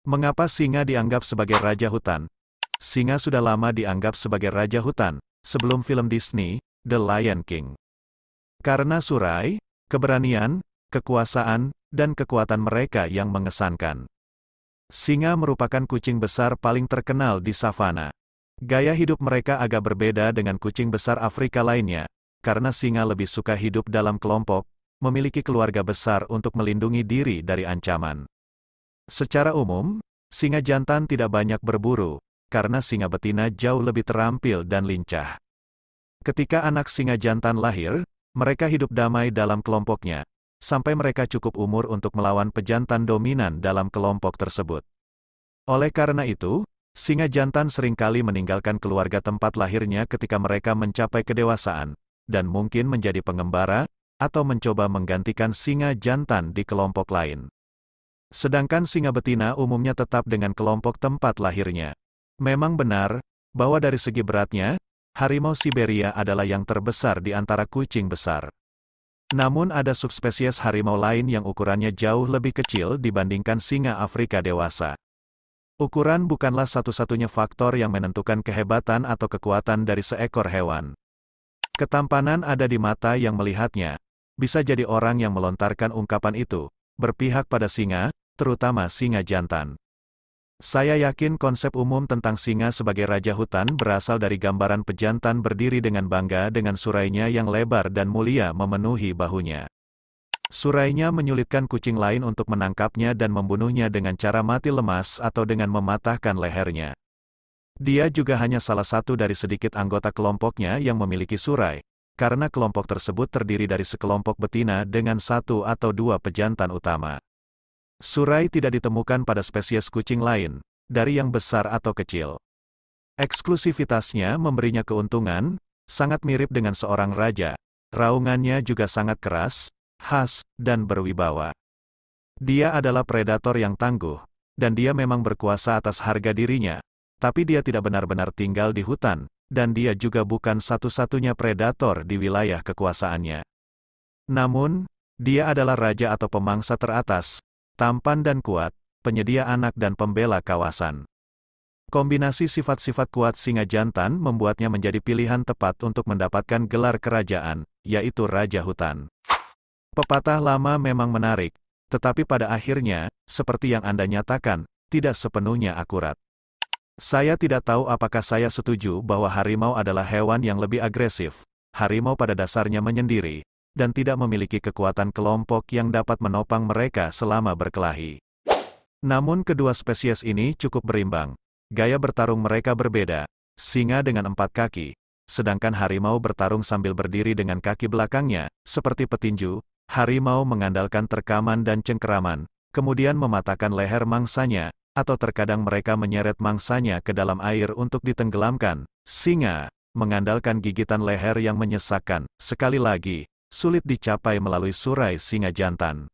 Mengapa singa dianggap sebagai raja hutan? Singa sudah lama dianggap sebagai raja hutan, sebelum film Disney, The Lion King. Karena surai, keberanian, kekuasaan, dan kekuatan mereka yang mengesankan. Singa merupakan kucing besar paling terkenal di savana. Gaya hidup mereka agak berbeda dengan kucing besar Afrika lainnya, karena singa lebih suka hidup dalam kelompok, memiliki keluarga besar untuk melindungi diri dari ancaman. Secara umum, singa jantan tidak banyak berburu, karena singa betina jauh lebih terampil dan lincah. Ketika anak singa jantan lahir, mereka hidup damai dalam kelompoknya, sampai mereka cukup umur untuk melawan pejantan dominan dalam kelompok tersebut. Oleh karena itu, singa jantan seringkali meninggalkan keluarga tempat lahirnya ketika mereka mencapai kedewasaan, dan mungkin menjadi pengembara, atau mencoba menggantikan singa jantan di kelompok lain. Sedangkan singa betina umumnya tetap dengan kelompok tempat lahirnya. Memang benar, bahwa dari segi beratnya, harimau Siberia adalah yang terbesar di antara kucing besar. Namun ada subspesies harimau lain yang ukurannya jauh lebih kecil dibandingkan singa Afrika dewasa. Ukuran bukanlah satu-satunya faktor yang menentukan kehebatan atau kekuatan dari seekor hewan. Ketampanan ada di mata yang melihatnya. Bisa jadi orang yang melontarkan ungkapan itu berpihak pada singa, terutama singa jantan. Saya yakin konsep umum tentang singa sebagai raja hutan berasal dari gambaran pejantan berdiri dengan bangga dengan surainya yang lebar dan mulia memenuhi bahunya. Surainya menyulitkan kucing lain untuk menangkapnya dan membunuhnya dengan cara mati lemas atau dengan mematahkan lehernya. Dia juga hanya salah satu dari sedikit anggota kelompoknya yang memiliki surai, karena kelompok tersebut terdiri dari sekelompok betina dengan satu atau dua pejantan utama. Surai tidak ditemukan pada spesies kucing lain, dari yang besar atau kecil. Eksklusivitasnya memberinya keuntungan, sangat mirip dengan seorang raja. Raungannya juga sangat keras, khas, dan berwibawa. Dia adalah predator yang tangguh, dan dia memang berkuasa atas harga dirinya, tapi dia tidak benar-benar tinggal di hutan, dan dia juga bukan satu-satunya predator di wilayah kekuasaannya. Namun, dia adalah raja atau pemangsa teratas, tampan dan kuat, penyedia anak dan pembela kawasan. Kombinasi sifat-sifat kuat singa jantan membuatnya menjadi pilihan tepat untuk mendapatkan gelar kerajaan, yaitu Raja Hutan. Pepatah lama memang menarik, tetapi pada akhirnya, seperti yang Anda nyatakan, tidak sepenuhnya akurat. Saya tidak tahu apakah saya setuju bahwa harimau adalah hewan yang lebih agresif. Harimau pada dasarnya menyendiri, dan tidak memiliki kekuatan kelompok yang dapat menopang mereka selama berkelahi. Namun kedua spesies ini cukup berimbang. Gaya bertarung mereka berbeda. Singa dengan 4 kaki, sedangkan harimau bertarung sambil berdiri dengan kaki belakangnya, seperti petinju. Harimau mengandalkan terkaman dan cengkeraman, kemudian mematahkan leher mangsanya, atau terkadang mereka menyeret mangsanya ke dalam air untuk ditenggelamkan. Singa mengandalkan gigitan leher yang menyesakkan, sekali lagi, sulit dicapai melalui surai singa jantan.